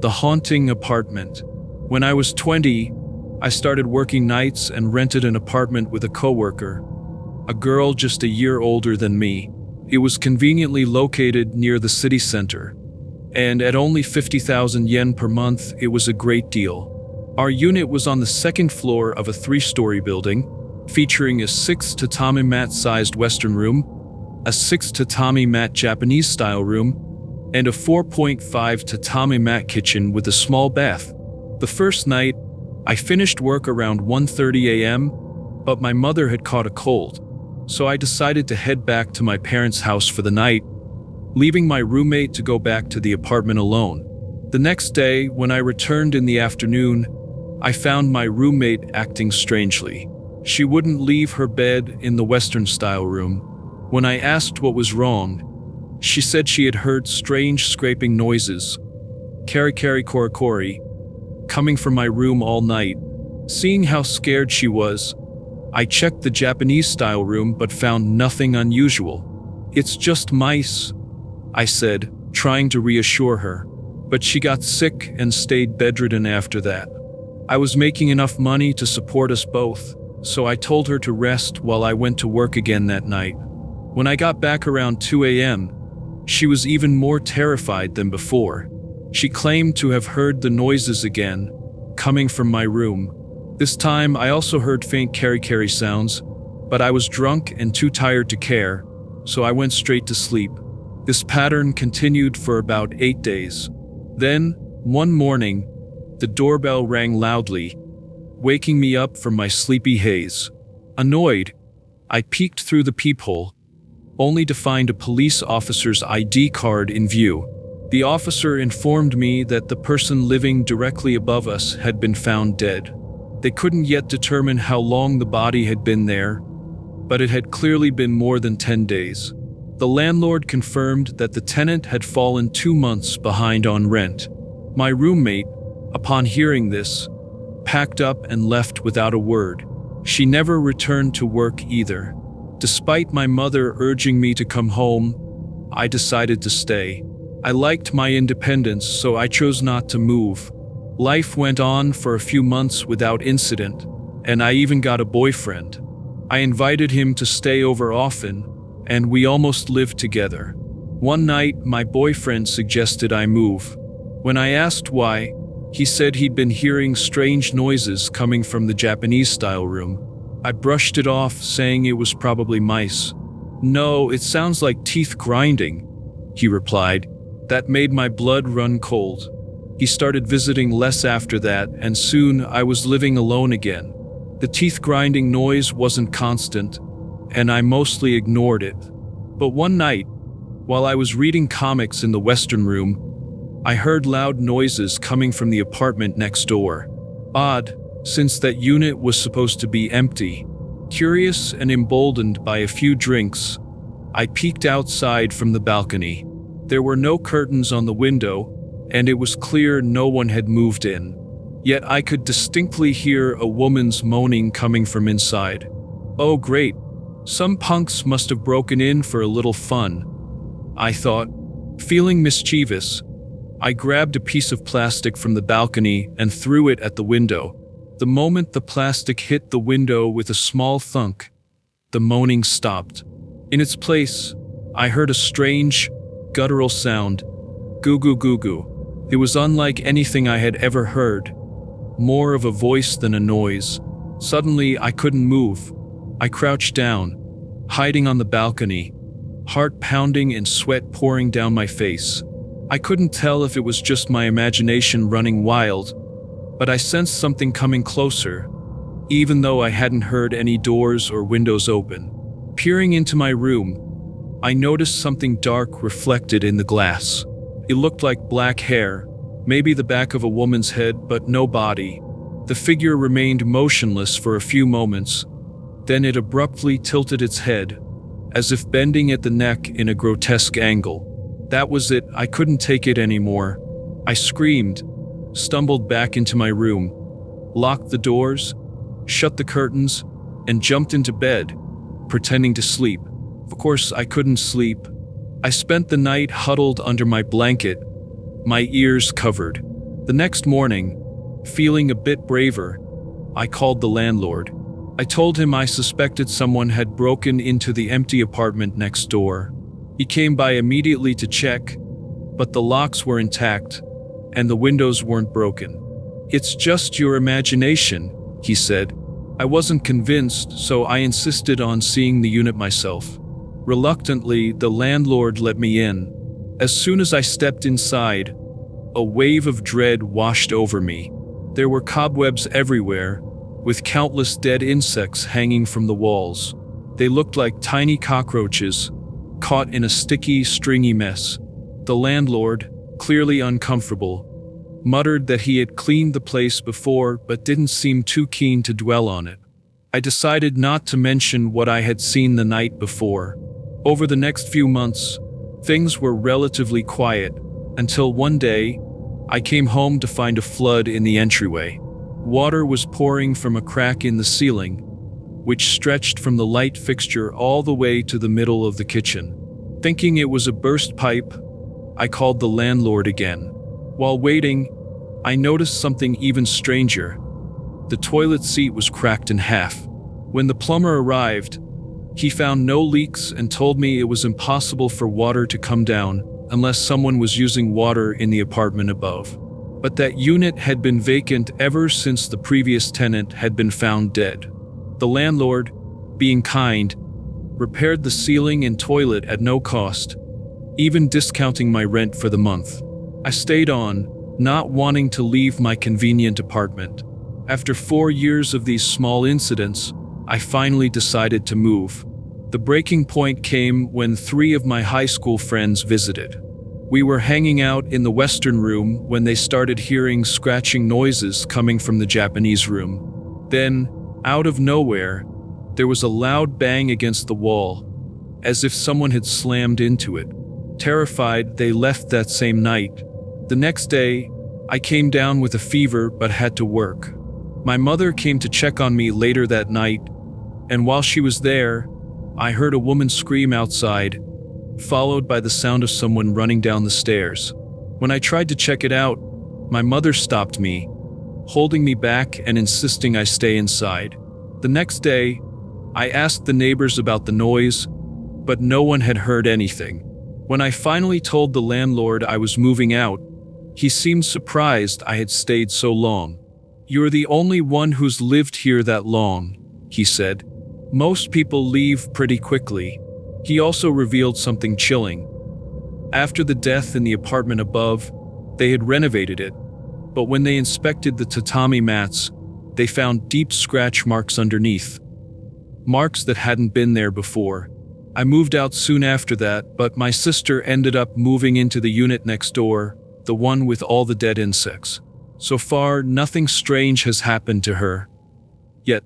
The haunting apartment. When I was 20, I started working nights and rented an apartment with a coworker, a girl just a year older than me. It was conveniently located near the city center, and at only 50,000 yen per month, it was a great deal. Our unit was on the second floor of a 3-story building, featuring a 6 tatami mat-sized Western room, a 6 tatami mat Japanese-style room, and a 4.5 tatami mat kitchen with a small bath. The first night, I finished work around 1:30 a.m., but my mother had caught a cold, so I decided to head back to my parents' house for the night, leaving my roommate to go back to the apartment alone. The next day, when I returned in the afternoon, I found my roommate acting strangely. She wouldn't leave her bed in the Western-style room. When I asked what was wrong, she said she had heard strange scraping noises, kari korikori, coming from my room all night. Seeing how scared she was, I checked the Japanese-style room but found nothing unusual. "It's just mice," I said, trying to reassure her. But she got sick and stayed bedridden after that. I was making enough money to support us both, so I told her to rest while I went to work again that night. When I got back around 2 a.m., she was even more terrified than before. She claimed to have heard the noises again, coming from my room. This time I also heard faint kari sounds, but I was drunk and too tired to care, so I went straight to sleep. This pattern continued for about 8 days. Then, one morning, the doorbell rang loudly, waking me up from my sleepy haze. Annoyed, I peeked through the peephole, only to find a police officer's ID card in view. The officer informed me that the person living directly above us had been found dead. They couldn't yet determine how long the body had been there, but it had clearly been more than 10 days. The landlord confirmed that the tenant had fallen 2 months behind on rent. My roommate, upon hearing this, packed up and left without a word. She never returned to work either. Despite my mother urging me to come home, I decided to stay. I liked my independence, so I chose not to move. Life went on for a few months without incident, and I even got a boyfriend. I invited him to stay over often, and we almost lived together. One night, my boyfriend suggested I move. When I asked why, he said he'd been hearing strange noises coming from the Japanese-style room. I brushed it off, saying it was probably mice. "No, it sounds like teeth grinding," he replied. That made my blood run cold. He started visiting less after that, and soon I was living alone again. The teeth grinding noise wasn't constant, and I mostly ignored it. But one night, while I was reading comics in the Western room, I heard loud noises coming from the apartment next door. Odd, since that unit was supposed to be empty. Curious and emboldened by a few drinks, I peeked outside from the balcony. There were no curtains on the window, and it was clear no one had moved in. Yet I could distinctly hear a woman's moaning coming from inside. Oh great, some punks must have broken in for a little fun, I thought. Feeling mischievous, I grabbed a piece of plastic from the balcony and threw it at the window. The moment the plastic hit the window with a small thunk, the moaning stopped. In its place, I heard a strange, guttural sound, goo goo goo goo. It was unlike anything I had ever heard, more of a voice than a noise. Suddenly, I couldn't move. I crouched down, hiding on the balcony, heart pounding and sweat pouring down my face. I couldn't tell if it was just my imagination running wild, but I sensed something coming closer, even though I hadn't heard any doors or windows open. Peering into my room, I noticed something dark reflected in the glass. It looked like black hair, maybe the back of a woman's head, but no body. The figure remained motionless for a few moments, then it abruptly tilted its head, as if bending at the neck in a grotesque angle. That was it, I couldn't take it anymore. I screamed, stumbled back into my room, locked the doors, shut the curtains, and jumped into bed, pretending to sleep. Of course, I couldn't sleep. I spent the night huddled under my blanket, my ears covered. The next morning, feeling a bit braver, I called the landlord. I told him I suspected someone had broken into the empty apartment next door. He came by immediately to check, but the locks were intact and the windows weren't broken. "It's just your imagination," he said. I wasn't convinced, so I insisted on seeing the unit myself. Reluctantly, the landlord let me in. As soon as I stepped inside, a wave of dread washed over me. There were cobwebs everywhere, with countless dead insects hanging from the walls. They looked like tiny cockroaches, caught in a sticky, stringy mess. The landlord, clearly uncomfortable, muttered that he had cleaned the place before but didn't seem too keen to dwell on it. I decided not to mention what I had seen the night before. Over the next few months, things were relatively quiet, until one day, I came home to find a flood in the entryway. Water was pouring from a crack in the ceiling, which stretched from the light fixture all the way to the middle of the kitchen. Thinking it was a burst pipe, I called the landlord again. While waiting, I noticed something even stranger. The toilet seat was cracked in half. When the plumber arrived, he found no leaks and told me it was impossible for water to come down unless someone was using water in the apartment above. But that unit had been vacant ever since the previous tenant had been found dead. The landlord, being kind, repaired the ceiling and toilet at no cost, even discounting my rent for the month. I stayed on, not wanting to leave my convenient apartment. After 4 years of these small incidents, I finally decided to move. The breaking point came when 3 of my high school friends visited. We were hanging out in the Western room when they started hearing scratching noises coming from the Japanese room. Then, out of nowhere, there was a loud bang against the wall, as if someone had slammed into it. Terrified, they left that same night. The next day, I came down with a fever but had to work. My mother came to check on me later that night, and while she was there, I heard a woman scream outside, followed by the sound of someone running down the stairs. When I tried to check it out, my mother stopped me, holding me back and insisting I stay inside. The next day, I asked the neighbors about the noise, but no one had heard anything. When I finally told the landlord I was moving out, he seemed surprised I had stayed so long. "You're the only one who's lived here that long," he said. "Most people leave pretty quickly." He also revealed something chilling. After the death in the apartment above, they had renovated it, but when they inspected the tatami mats, they found deep scratch marks underneath. Marks that hadn't been there before. I moved out soon after that, but my sister ended up moving into the unit next door, the one with all the dead insects. So far, nothing strange has happened to her. Yet,